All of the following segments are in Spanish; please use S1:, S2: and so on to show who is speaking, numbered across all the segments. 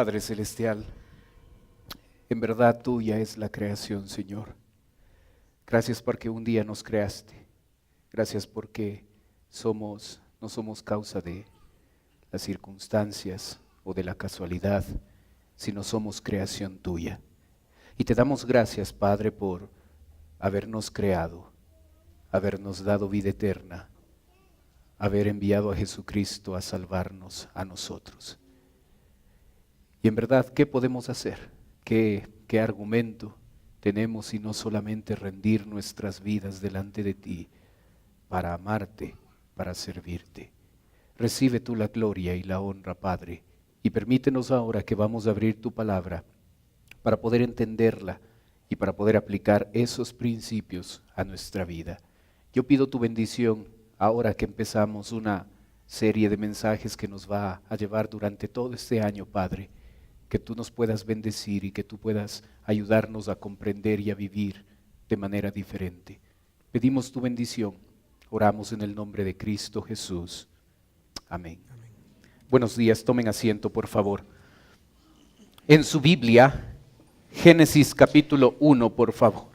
S1: Padre Celestial, en verdad tuya es la creación, Señor. Gracias porque un día nos creaste. Gracias porque no somos causa de las circunstancias o de la casualidad, sino somos creación tuya. Y te damos gracias, Padre, por habernos creado, habernos dado vida eterna, haber enviado a Jesucristo a salvarnos a nosotros. Y en verdad, ¿qué podemos hacer? ¿Qué argumento tenemos si no solamente rendir nuestras vidas delante de ti para amarte, para servirte? Recibe tú la gloria y la honra, Padre, y permítenos ahora que vamos a abrir tu palabra para poder entenderla y para poder aplicar esos principios a nuestra vida. Yo pido tu bendición ahora que empezamos una serie de mensajes que nos va a llevar durante todo este año, Padre, que tú nos puedas bendecir y que tú puedas ayudarnos a comprender y a vivir de manera diferente. Pedimos tu bendición, oramos en el nombre de Cristo Jesús. Amén. Amén. Buenos días, tomen asiento por favor. En su Biblia, Génesis capítulo 1, por favor.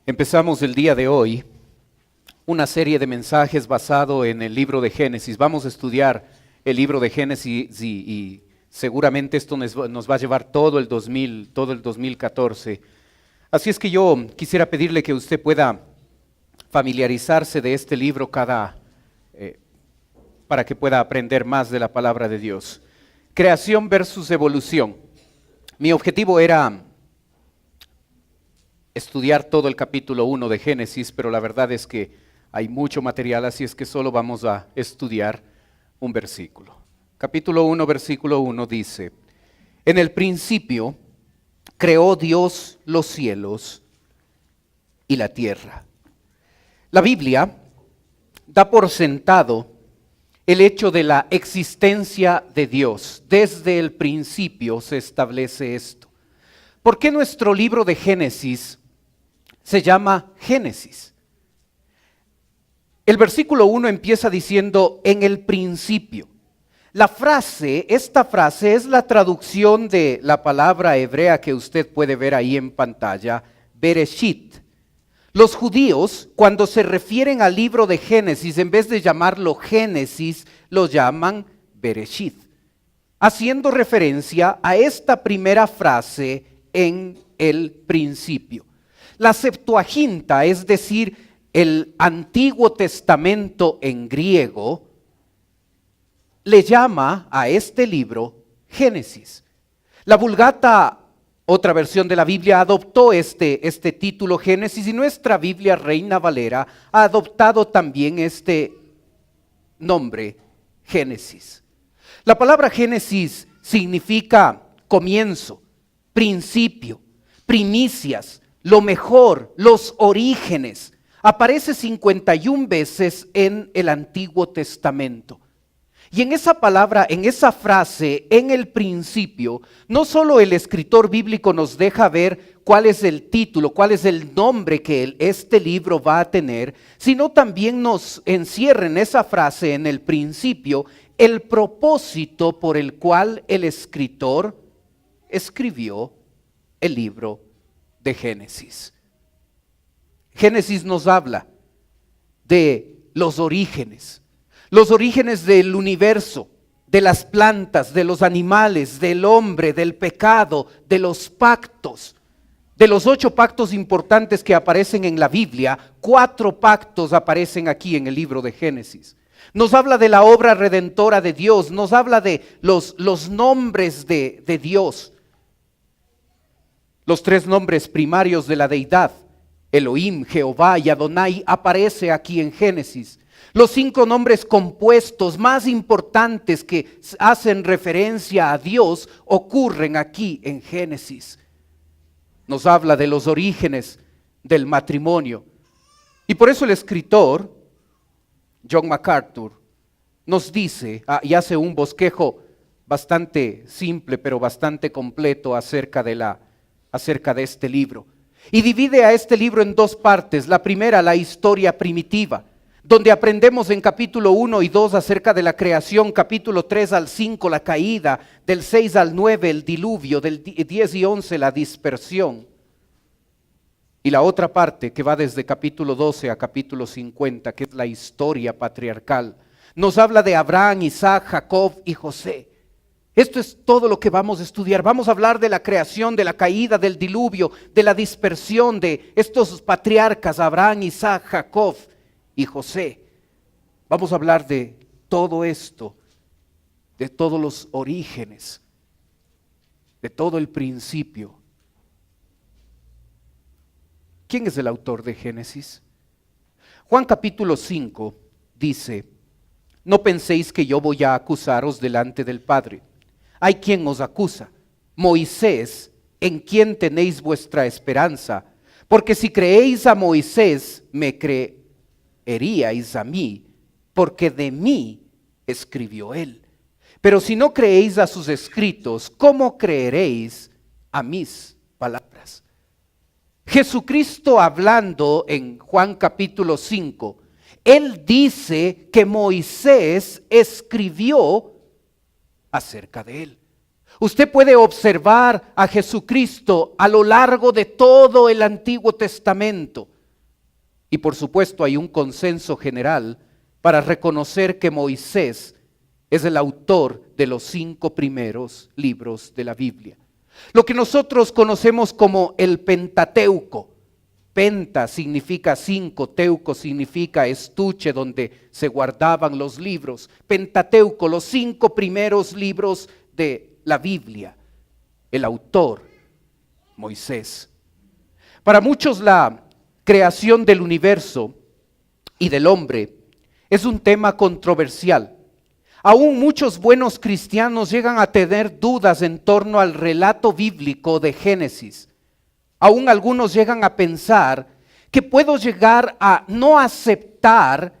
S1: Empezamos el día de hoy una serie de mensajes basado en el libro de Génesis. Vamos a estudiar el libro de Génesis y seguramente esto nos va a llevar todo el 2014. Así es que yo quisiera pedirle que usted pueda familiarizarse de este libro para que pueda aprender más de la palabra de Dios. Creación versus evolución. Mi objetivo era estudiar todo el capítulo 1 de Génesis, pero la verdad es que hay mucho material, así es que solo vamos a estudiar un versículo. Capítulo 1, versículo 1 dice: en el principio creó Dios los cielos y la tierra. La Biblia da por sentado el hecho de la existencia de Dios. Desde el principio se establece esto. ¿Por qué nuestro libro de Génesis se llama Génesis? El versículo 1 empieza diciendo en el principio. Esta frase es la traducción de la palabra hebrea que usted puede ver ahí en pantalla, Bereshit. Los judíos, cuando se refieren al libro de Génesis, en vez de llamarlo Génesis, lo llaman Bereshit, haciendo referencia a esta primera frase en el principio. La Septuaginta, es decir, el Antiguo Testamento en griego, le llama a este libro Génesis. La Vulgata, otra versión de la Biblia, adoptó este título Génesis, y nuestra Biblia Reina Valera ha adoptado también este nombre Génesis. La palabra Génesis significa comienzo, principio, primicias, lo mejor, los orígenes. Aparece 51 veces en el Antiguo Testamento. Y en esa palabra, en esa frase, en el principio, no solo el escritor bíblico nos deja ver cuál es el título, cuál es el nombre que este libro va a tener, sino también nos encierra en esa frase, en el principio, el propósito por el cual el escritor escribió el libro de Génesis. Génesis nos habla de los orígenes del universo, de las plantas, de los animales, del hombre, del pecado, de los pactos. De los 8 pactos importantes que aparecen en la Biblia, 4 pactos aparecen aquí en el libro de Génesis. Nos habla de la obra redentora de Dios, nos habla de los nombres de Dios. Los 3 nombres primarios de la deidad: Elohim, Jehová y Adonai aparece aquí en Génesis. Los 5 nombres compuestos más importantes que hacen referencia a Dios ocurren aquí en Génesis. Nos habla de los orígenes del matrimonio. Y por eso el escritor, John MacArthur, nos dice y hace un bosquejo bastante simple pero bastante completo acerca de este libro. Y divide a este libro en 2 partes. La primera, la historia primitiva, donde aprendemos en capítulo 1 y 2 acerca de la creación, capítulo 3 al 5 la caída, del 6 al 9 el diluvio, del 10 y 11 la dispersión. Y la otra parte que va desde capítulo 12 a capítulo 50, que es la historia patriarcal, nos habla de Abraham, Isaac, Jacob y José. Esto es todo lo que vamos a estudiar. Vamos a hablar de la creación, de la caída, del diluvio, de la dispersión de estos patriarcas, Abraham, Isaac, Jacob y José. Vamos a hablar de todo esto, de todos los orígenes, de todo el principio. ¿Quién es el autor de Génesis? Juan capítulo 5 dice: no penséis que yo voy a acusaros delante del Padre. Hay quien os acusa, Moisés, en quien tenéis vuestra esperanza. Porque si creéis a Moisés, me creeríais a mí, porque de mí escribió él. Pero si no creéis a sus escritos, ¿cómo creeréis a mis palabras? Jesucristo, hablando en Juan capítulo 5, él dice que Moisés escribió acerca de él. Usted puede observar a Jesucristo a lo largo de todo el Antiguo Testamento. Y por supuesto hay un consenso general para reconocer que Moisés es el autor de los 5 primeros libros de la Biblia. Lo que nosotros conocemos como el Pentateuco. Penta significa 5, teuco significa estuche donde se guardaban los libros. Pentateuco, los 5 primeros libros de la Biblia. El autor, Moisés. Para muchos la creación del universo y del hombre es un tema controversial. Aún muchos buenos cristianos llegan a tener dudas en torno al relato bíblico de Génesis. Aún algunos llegan a pensar que puedo llegar a no aceptar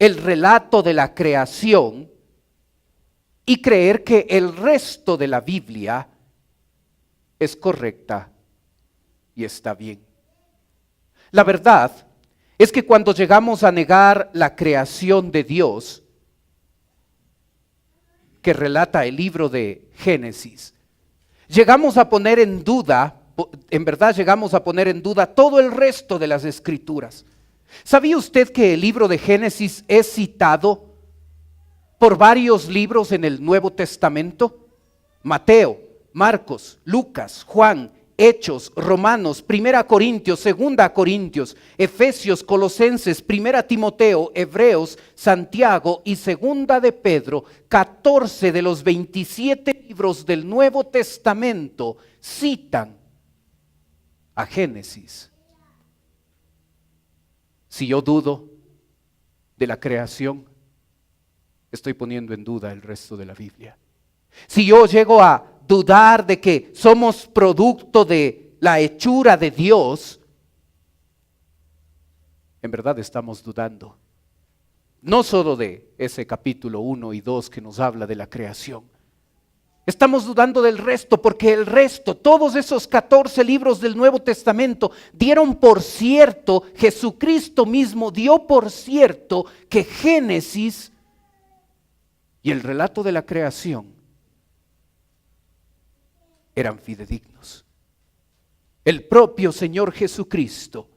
S1: el relato de la creación y creer que el resto de la Biblia es correcta y está bien. La verdad es que cuando llegamos a negar la creación de Dios, que relata el libro de Génesis, llegamos a poner en duda, en verdad llegamos a poner en duda todo el resto de las escrituras. ¿Sabía usted que el libro de Génesis es citado por varios libros en el Nuevo Testamento? Mateo, Marcos, Lucas, Juan, Hechos, Romanos, 1 Corintios, 2 Corintios, Efesios, Colosenses, 1 Timoteo, Hebreos, Santiago y 2 de Pedro. 14 de los 27 libros del Nuevo Testamento citan a Génesis. Si yo dudo de la creación, estoy poniendo en duda el resto de la Biblia. Si yo llego a dudar de que somos producto de la hechura de Dios, en verdad estamos dudando. No solo de ese capítulo 1 y 2 que nos habla de la creación. Estamos dudando del resto, porque el resto, todos esos 14 libros del Nuevo Testamento dieron por cierto, Jesucristo mismo dio por cierto que Génesis y el relato de la creación eran fidedignos. El propio Señor Jesucristo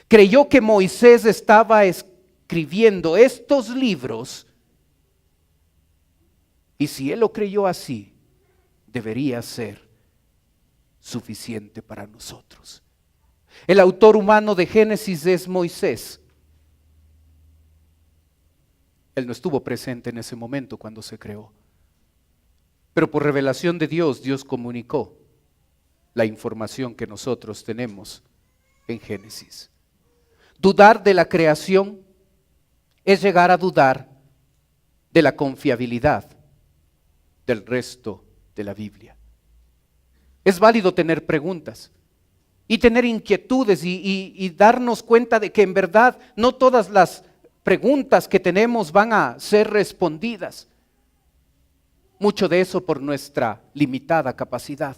S1: creyó que Moisés estaba escribiendo estos libros, y si él lo creyó así, debería ser suficiente para nosotros. El autor humano de Génesis es Moisés. Él no estuvo presente en ese momento cuando se creó. Pero por revelación de Dios, Dios comunicó la información que nosotros tenemos en Génesis. Dudar de la creación es llegar a dudar de la confiabilidad del resto de la Biblia. Es válido tener preguntas y tener inquietudes y darnos cuenta de que en verdad no todas las preguntas que tenemos van a ser respondidas. Mucho de eso por nuestra limitada capacidad.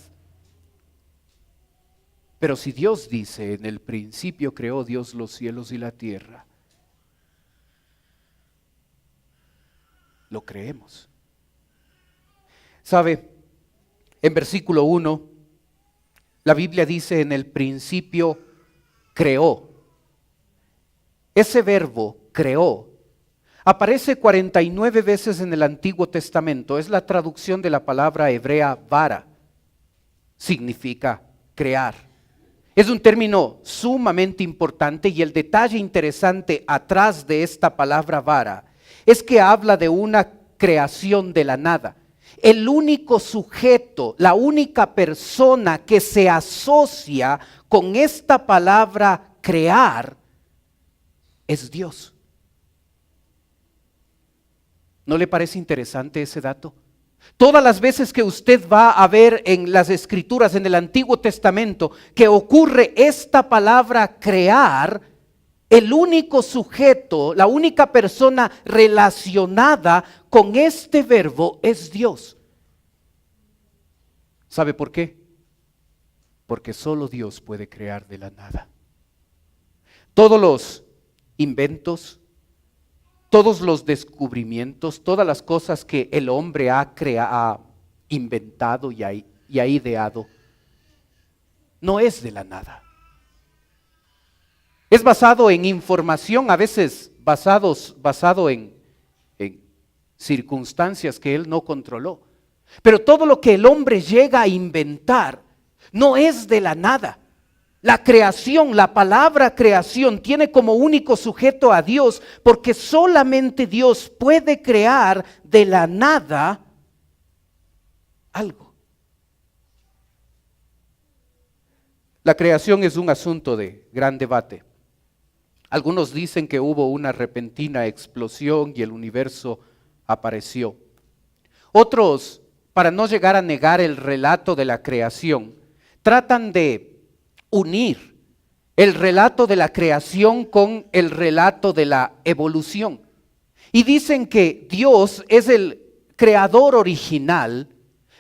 S1: Pero si Dios dice, en el principio creó Dios los cielos y la tierra, lo creemos. ¿Sabe? En versículo 1, la Biblia dice, en el principio creó. Ese verbo, creó, aparece 49 veces en el Antiguo Testamento. Es la traducción de la palabra hebrea bara. Significa crear. Es un término sumamente importante y el detalle interesante atrás de esta palabra bara es que habla de una creación de la nada. El único sujeto, la única persona que se asocia con esta palabra crear es Dios. ¿No le parece interesante ese dato? Todas las veces que usted va a ver en las Escrituras, en el Antiguo Testamento, que ocurre esta palabra crear, el único sujeto, la única persona relacionada con este verbo es Dios. ¿Sabe por qué? Porque solo Dios puede crear de la nada. Todos los inventos, todos los descubrimientos, todas las cosas que el hombre ha inventado y ha ideado, no es de la nada. Es basado en información, a veces basado en circunstancias que él no controló. Pero todo lo que el hombre llega a inventar no es de la nada. La creación, la palabra creación tiene como único sujeto a Dios, porque solamente Dios puede crear de la nada algo. La creación es un asunto de gran debate. Algunos dicen que hubo una repentina explosión y el universo apareció. Otros, para no llegar a negar el relato de la creación, tratan de unir el relato de la creación con el relato de la evolución. Y dicen que Dios es el creador original,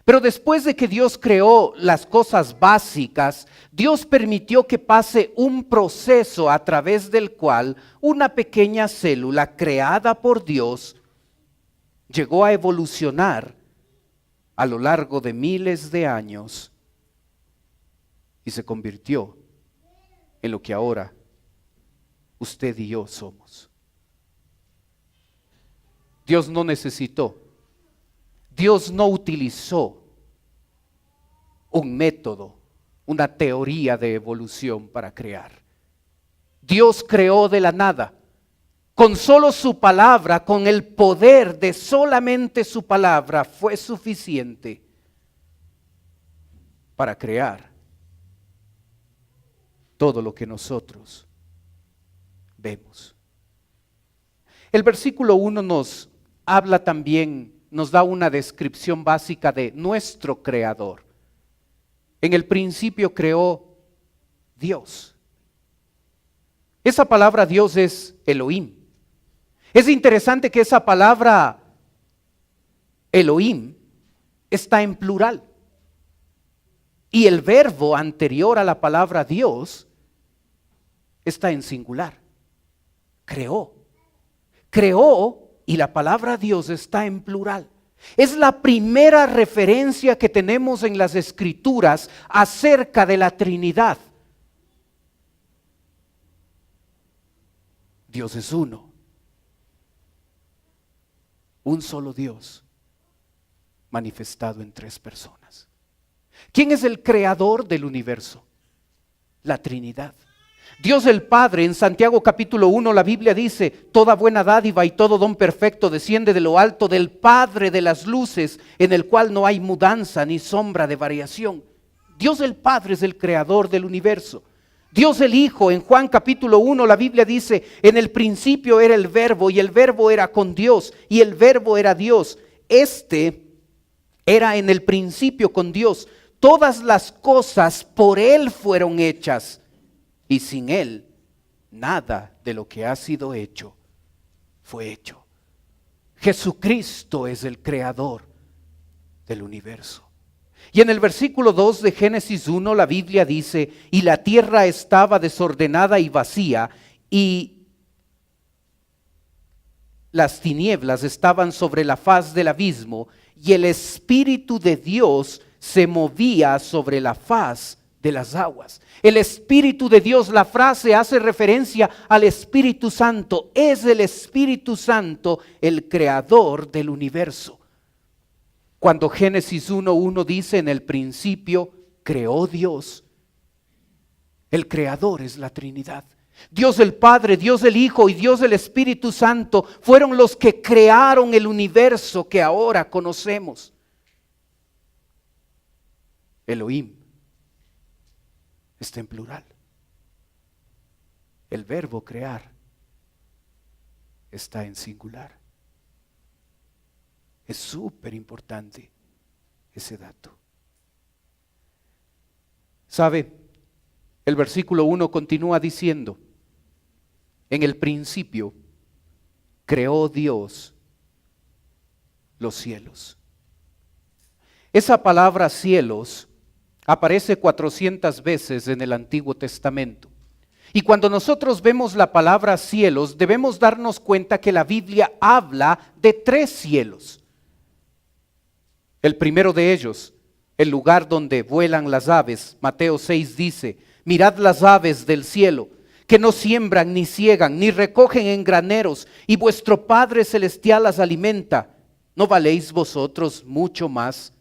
S1: pero después de que Dios creó las cosas básicas, Dios permitió que pase un proceso a través del cual una pequeña célula creada por Dios llegó a evolucionar a lo largo de miles de años y se convirtió en lo que ahora usted y yo somos. Dios no necesitó, Dios no utilizó un método, una teoría de evolución para crear. Dios creó de la nada. Con solo su palabra, con el poder de solamente su palabra, fue suficiente para crear todo lo que nosotros vemos. El versículo 1 nos habla también, nos da una descripción básica de nuestro creador. En el principio creó Dios. Esa palabra Dios es Elohim. Es interesante que esa palabra Elohim está en plural. Y el verbo anterior a la palabra Dios está en singular. Creó. Creó y la palabra Dios está en plural. Es la primera referencia que tenemos en las Escrituras acerca de la Trinidad. Dios es uno. Un solo Dios manifestado en tres personas. ¿Quién es el creador del universo? La Trinidad. Dios el Padre, en Santiago capítulo 1, la Biblia dice: toda buena dádiva y todo don perfecto desciende de lo alto del Padre de las luces, en el cual no hay mudanza ni sombra de variación. Dios el Padre es el creador del universo. Dios el Hijo, en Juan capítulo 1, la Biblia dice, en el principio era el verbo y el verbo era con Dios y el verbo era Dios. Este era en el principio con Dios. Todas las cosas por Él fueron hechas y sin Él nada de lo que ha sido hecho fue hecho. Jesucristo es el creador del universo. Y en el versículo 2 de Génesis 1 la Biblia dice, y la tierra estaba desordenada y vacía, y las tinieblas estaban sobre la faz del abismo, y el Espíritu de Dios se movía sobre la faz de las aguas. El Espíritu de Dios, la frase hace referencia al Espíritu Santo. Es el Espíritu Santo el creador del universo. Cuando Génesis 1:1 dice, en el principio creó Dios, el creador es la Trinidad. Dios el Padre, Dios el Hijo y Dios el Espíritu Santo fueron los que crearon el universo que ahora conocemos. Elohim está en plural. El verbo crear está en singular. Es súper importante ese dato. ¿Sabe? El versículo 1 continúa diciendo, en el principio creó Dios los cielos. Esa palabra cielos aparece 400 veces en el Antiguo Testamento. Y cuando nosotros vemos la palabra cielos, debemos darnos cuenta que la Biblia habla de 3 cielos. El primero de ellos, el lugar donde vuelan las aves. Mateo 6 dice, mirad las aves del cielo, que no siembran, ni ciegan, ni recogen en graneros, y vuestro Padre Celestial las alimenta. ¿No valéis vosotros mucho más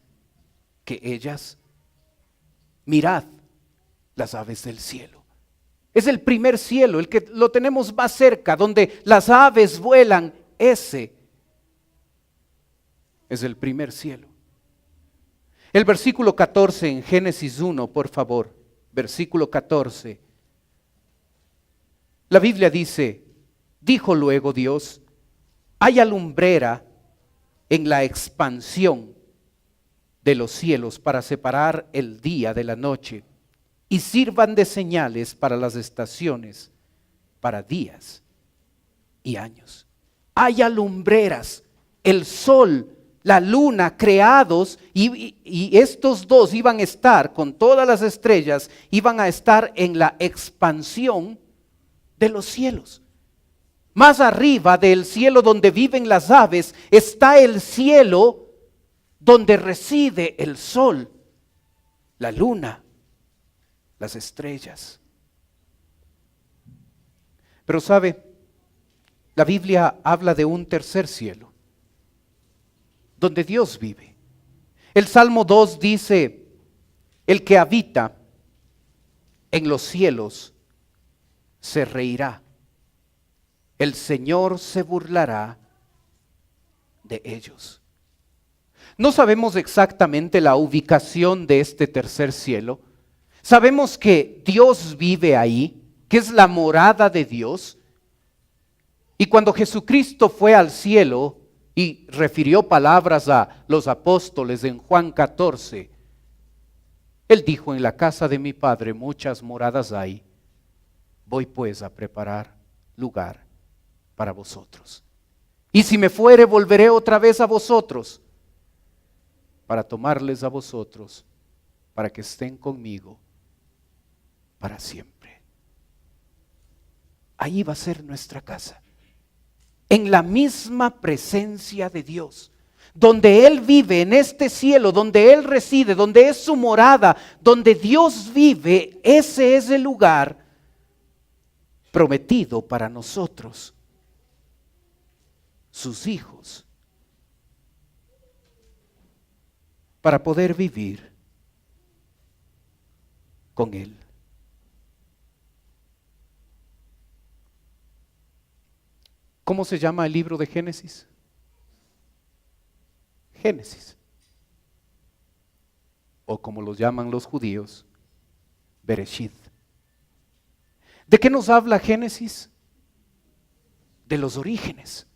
S1: que ellas? Mirad las aves del cielo. Es el primer cielo, el que lo tenemos más cerca, donde las aves vuelan. Ese es el primer cielo. El versículo 14 en Génesis 1, por favor, versículo 14. La Biblia dice, dijo luego Dios, haya lumbrera en la expansión de los cielos para separar el día de la noche y sirvan de señales para las estaciones, para días y años. Haya lumbreras, el sol, la luna creados y estos dos iban a estar con todas las estrellas, iban a estar en la expansión de los cielos. Más arriba del cielo donde viven las aves está el cielo donde reside el sol, la luna, las estrellas. Pero sabe, la Biblia habla de un tercer cielo, donde Dios vive. El Salmo 2 dice, el que habita en los cielos se reirá, el Señor se burlará de ellos. No sabemos exactamente la ubicación de este tercer cielo. Sabemos que Dios vive ahí, que es la morada de Dios. Y cuando Jesucristo fue al cielo y refirió palabras a los apóstoles en Juan 14, Él dijo, en la casa de mi Padre muchas moradas hay, voy pues a preparar lugar para vosotros. Y si me fuere, volveré otra vez a vosotros, para tomarles a vosotros, para que estén conmigo para siempre. Ahí va a ser nuestra casa, en la misma presencia de Dios, donde Él vive, en este cielo, donde Él reside, donde es su morada, donde Dios vive. Ese es el lugar prometido para nosotros, sus hijos, para poder vivir con Él. ¿Cómo se llama el libro de Génesis? Génesis. O como los llaman los judíos, Bereshit. ¿De qué nos habla Génesis? De los orígenes.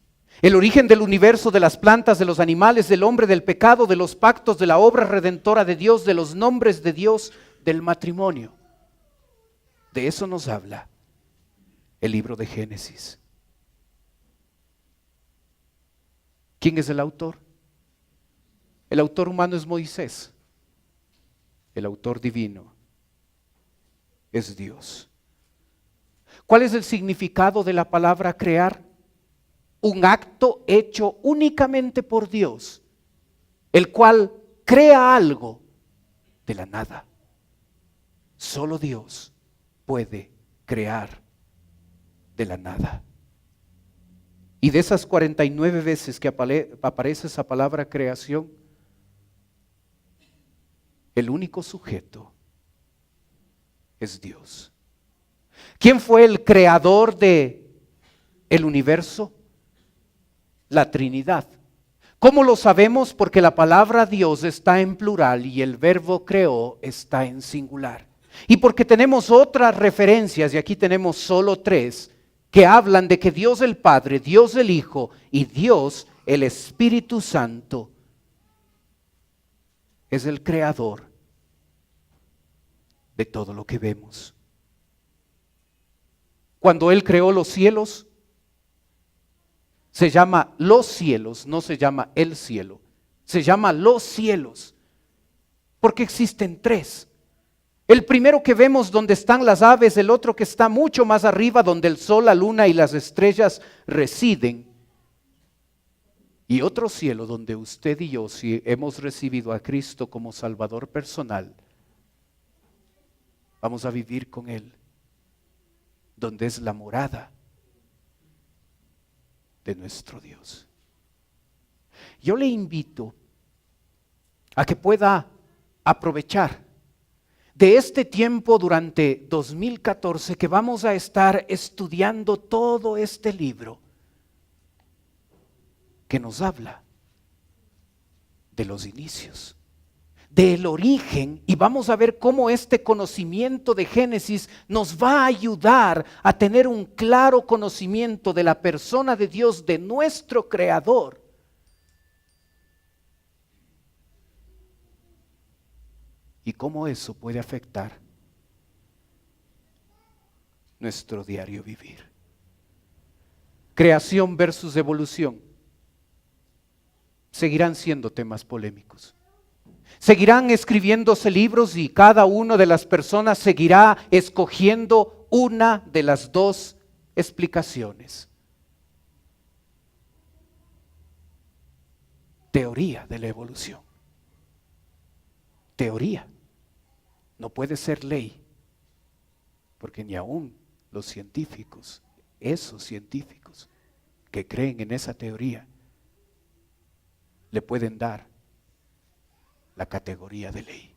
S1: El origen del universo, de las plantas, de los animales, del hombre, del pecado, de los pactos, de la obra redentora de Dios, de los nombres de Dios, del matrimonio. De eso nos habla el libro de Génesis. ¿Quién es el autor? El autor humano es Moisés. El autor divino es Dios. ¿Cuál es el significado de la palabra crear? Un acto hecho únicamente por Dios, el cual crea algo de la nada. Solo Dios puede crear de la nada. Y de esas 49 veces que aparece esa palabra creación, el único sujeto es Dios. ¿Quién fue el creador de el universo? La Trinidad. ¿Cómo lo sabemos? Porque la palabra Dios está en plural y el verbo creó está en singular. Y porque tenemos otras referencias, y aquí tenemos solo 3, que hablan de que Dios el Padre, Dios el Hijo y Dios el Espíritu Santo es el creador de todo lo que vemos. Cuando Él creó los cielos, se llama los cielos, no se llama el cielo. Se llama los cielos, porque existen 3. El primero que vemos donde están las aves, el otro que está mucho más arriba donde el sol, la luna y las estrellas residen. Y otro cielo donde usted y yo, si hemos recibido a Cristo como Salvador personal, vamos a vivir con Él, donde es la morada de nuestro Dios. Yo le invito a que pueda aprovechar de este tiempo durante 2014 que vamos a estar estudiando todo este libro que nos habla de los inicios, del origen, y vamos a ver cómo este conocimiento de Génesis nos va a ayudar a tener un claro conocimiento de la persona de Dios, de nuestro Creador. Y cómo eso puede afectar nuestro diario vivir. Creación versus evolución seguirán siendo temas polémicos. Seguirán escribiéndose libros y cada una de las personas seguirá escogiendo una de las 2 explicaciones. Teoría de la evolución. Teoría. No puede ser ley, porque ni aún los científicos, esos científicos que creen en esa teoría, le pueden dar la categoría de ley.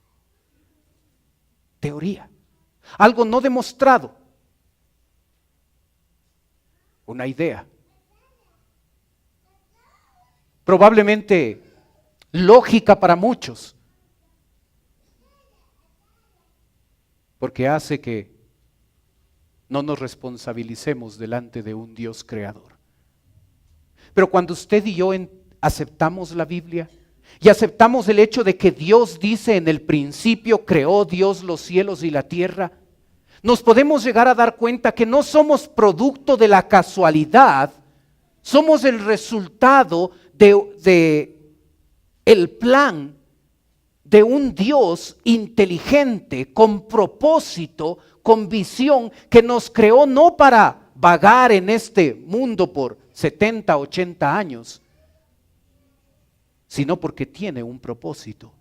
S1: Teoría, algo no demostrado, una idea, probablemente lógica para muchos, porque hace que no nos responsabilicemos delante de un Dios creador. Pero cuando usted y yo aceptamos la Biblia, y aceptamos el hecho de que Dios dice en el principio creó Dios los cielos y la tierra, nos podemos llegar a dar cuenta que no somos producto de la casualidad, somos el resultado de el plan de un Dios inteligente, con propósito, con visión, que nos creó no para vagar en este mundo por 70, 80 años, sino porque tiene un propósito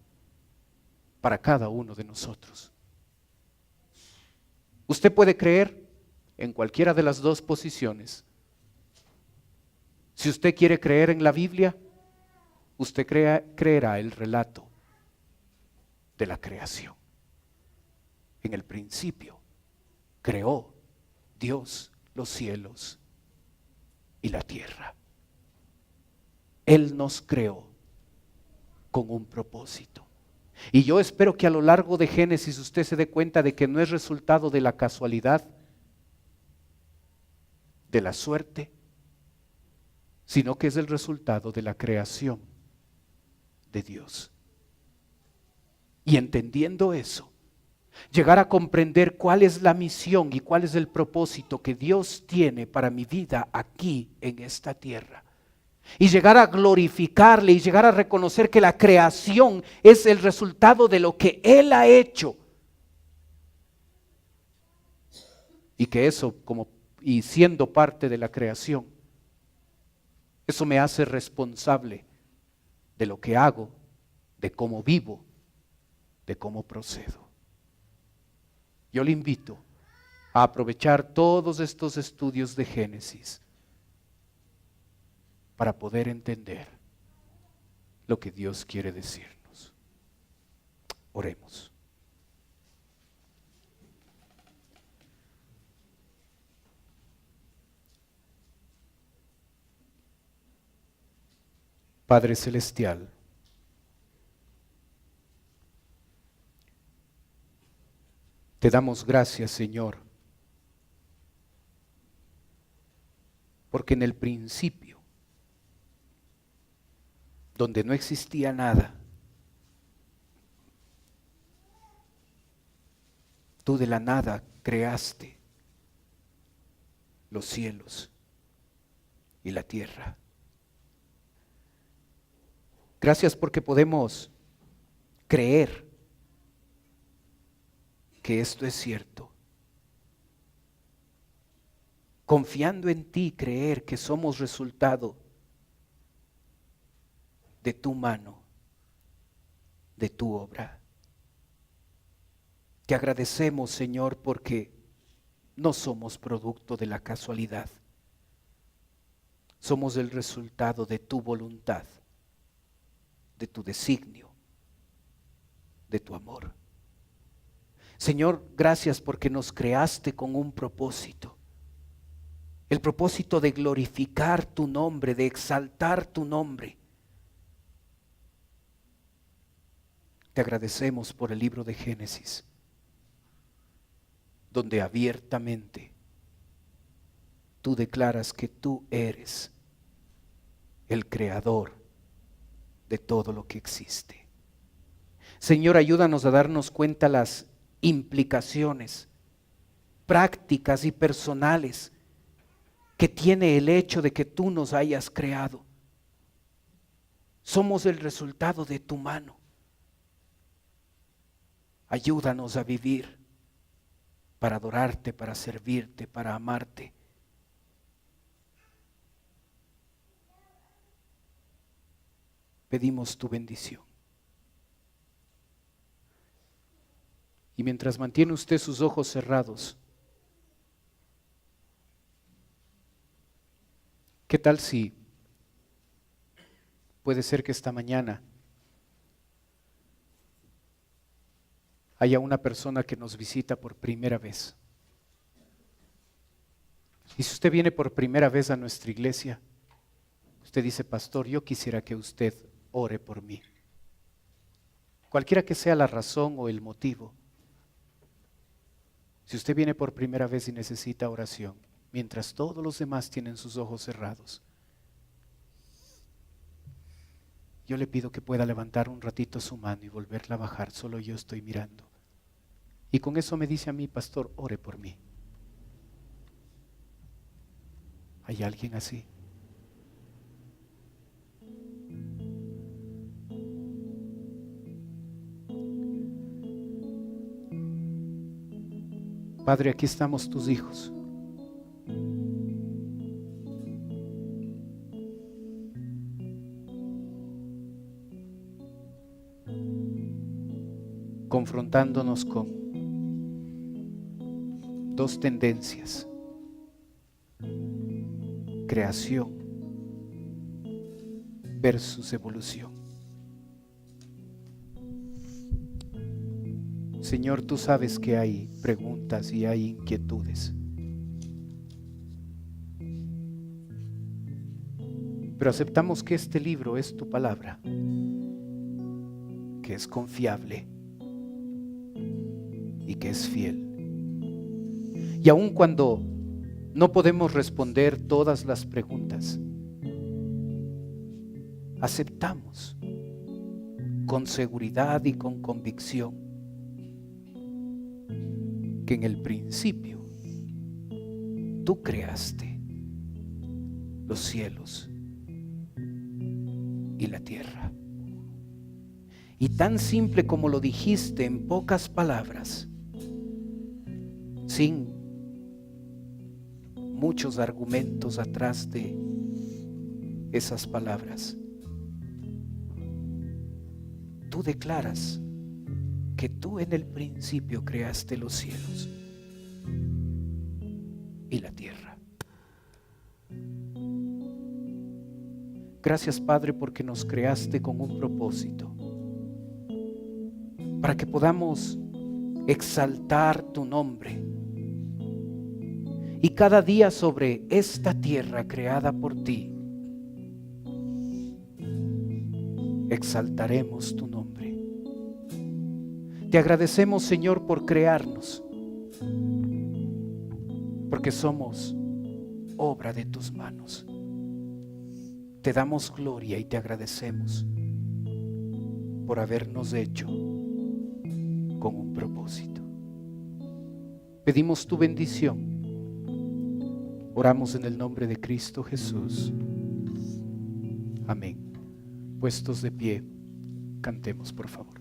S1: para cada uno de nosotros. Usted puede creer en cualquiera de las 2 posiciones. Si usted quiere creer en la Biblia, usted creerá el relato de la creación. En el principio creó Dios los cielos y la tierra. Él nos creó con un propósito. Y yo espero que a lo largo de Génesis usted se dé cuenta de que no es resultado de la casualidad, de la suerte, sino que es el resultado de la creación de Dios. Y entendiendo eso, llegar a comprender cuál es la misión y cuál es el propósito que Dios tiene para mi vida aquí en esta tierra. Y llegar a glorificarle y llegar a reconocer que la creación es el resultado de lo que Él ha hecho. Y que eso, y siendo parte de la creación, eso me hace responsable de lo que hago, de cómo vivo, de cómo procedo. Yo le invito a aprovechar todos estos estudios de Génesis para poder entender lo que Dios quiere decirnos. Oremos. Padre Celestial, te damos gracias, Señor, porque en el principio, donde no existía nada, tú de la nada creaste los cielos y la tierra. Gracias porque podemos creer que esto es cierto. Confiando en ti, creer que somos resultado de tu mano, de tu obra. Te agradecemos, Señor, porque no somos producto de la casualidad. Somos el resultado de tu voluntad, de tu designio, de tu amor. Señor, gracias porque nos creaste con un propósito. El propósito de glorificar tu nombre, de exaltar tu nombre. Te agradecemos por el libro de Génesis, donde abiertamente tú declaras que tú eres el creador de todo lo que existe. Señor, ayúdanos a darnos cuenta las implicaciones prácticas y personales que tiene el hecho de que tú nos hayas creado. Somos el resultado de tu mano. Ayúdanos a vivir para adorarte, para servirte, para amarte. Pedimos tu bendición. Y mientras mantiene usted sus ojos cerrados, ¿qué tal si puede ser que esta mañana haya una persona que nos visita por primera vez? Y si usted viene por primera vez a nuestra iglesia, usted dice: pastor, yo quisiera que usted ore por mí. Cualquiera que sea la razón o el motivo, si usted viene por primera vez y necesita oración, mientras todos los demás tienen sus ojos cerrados, yo le pido que pueda levantar un ratito su mano y volverla a bajar. Solo yo estoy mirando. Y con eso me dice a mí: pastor, ore por mí. ¿Hay alguien así? Padre, aquí estamos tus hijos. Confrontándonos con dos tendencias: creación versus evolución. Señor, tú sabes que hay preguntas y hay inquietudes, pero aceptamos que este libro es tu palabra, que es confiable y que es fiel. Y aun cuando No podemos responder todas las preguntas. Aceptamos con seguridad y con convicción que en el principio tú creaste los cielos y la tierra. Y tan simple como lo dijiste en pocas palabras, sin muchos argumentos atrás de esas palabras, tú declaras que tú en el principio creaste los cielos y la tierra. Gracias, Padre, porque nos creaste con un propósito, para que podamos exaltar tu nombre. Y cada día sobre esta tierra creada por ti, exaltaremos tu nombre. Te agradecemos, Señor, por crearnos, porque somos obra de tus manos. Te damos gloria y te agradecemos por habernos hecho con un propósito. Pedimos tu bendición. Oramos en el nombre de Cristo Jesús. Amén. Puestos de pie, cantemos, por favor.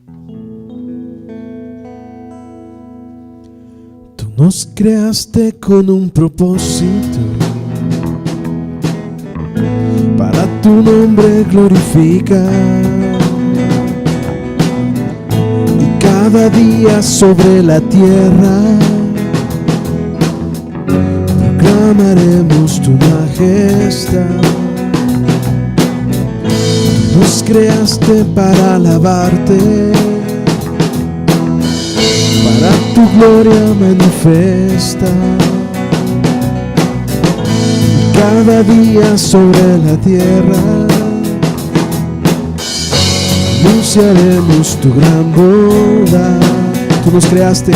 S2: Tú nos creaste con un propósito, para tu nombre glorificar. Y cada día sobre la tierra proclamaremos tu majestad. Tú nos creaste para alabarte, para tu gloria manifiesta. Cada día sobre la tierra anunciaremos tu gran bondad. Tú nos creaste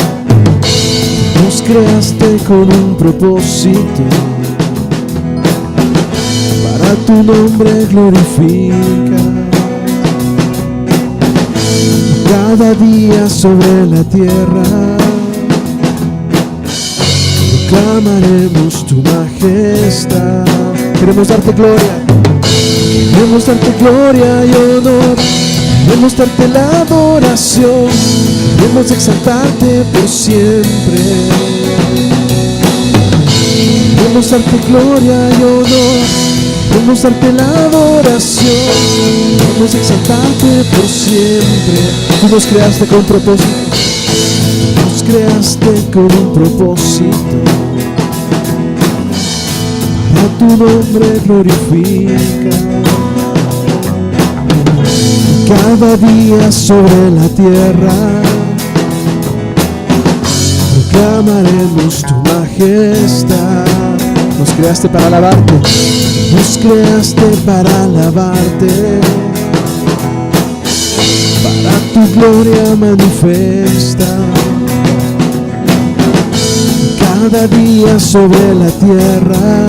S2: con un propósito, para tu nombre glorifica. Cada día sobre la tierra proclamaremos tu majestad. Queremos darte gloria, queremos darte gloria y honor, queremos darte la adoración, queremos exaltarte por siempre. Queremos darte gloria y honor, queremos darte la adoración, queremos exaltarte por siempre. Tú nos creaste con propósito, nos creaste con un propósito, para tu nombre glorifica. Cada día sobre la tierra proclamaremos tu majestad. Nos creaste para alabarte, nos creaste para alabarte, para tu gloria manifiesta. Cada día sobre la tierra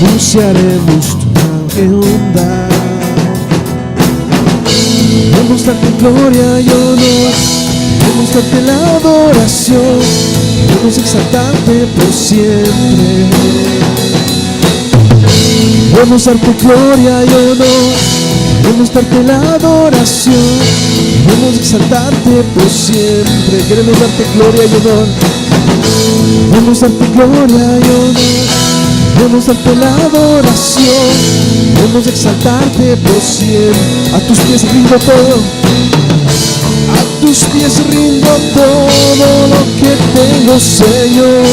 S2: anunciaremos tu majestad. Queremos darte gloria y honor, queremos darte la adoración, queremos exaltarte por siempre. Queremos darte gloria y honor, queremos darte la adoración, queremos exaltarte por siempre. Queremos darte gloria y honor, queremos darte gloria y honor, queremos darte la adoración, queremos exaltarte por siempre. A tus pies rindo todo, a tus pies rindo todo lo que tengo, Señor.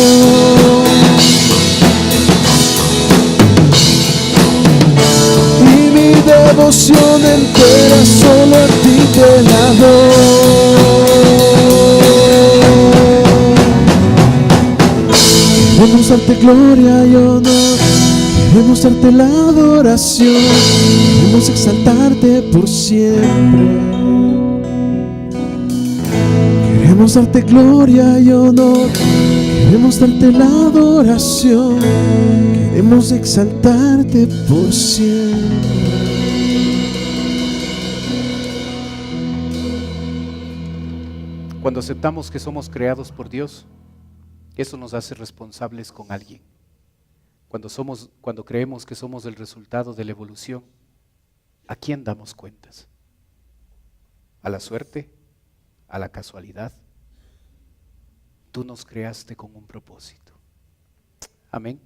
S2: Y mi devoción entera solo a ti te la doy. Queremos darte gloria y honor, queremos darte la adoración, queremos exaltarte por siempre. Queremos darte gloria y honor, Queremos darte la adoración, queremos exaltarte por siempre.
S1: Cuando aceptamos que somos creados por Dios, eso nos hace responsables con alguien. Cuando creemos que somos el resultado de la evolución, ¿a quién damos cuentas? ¿A la suerte? ¿A la casualidad? Tú nos creaste con un propósito. Amén.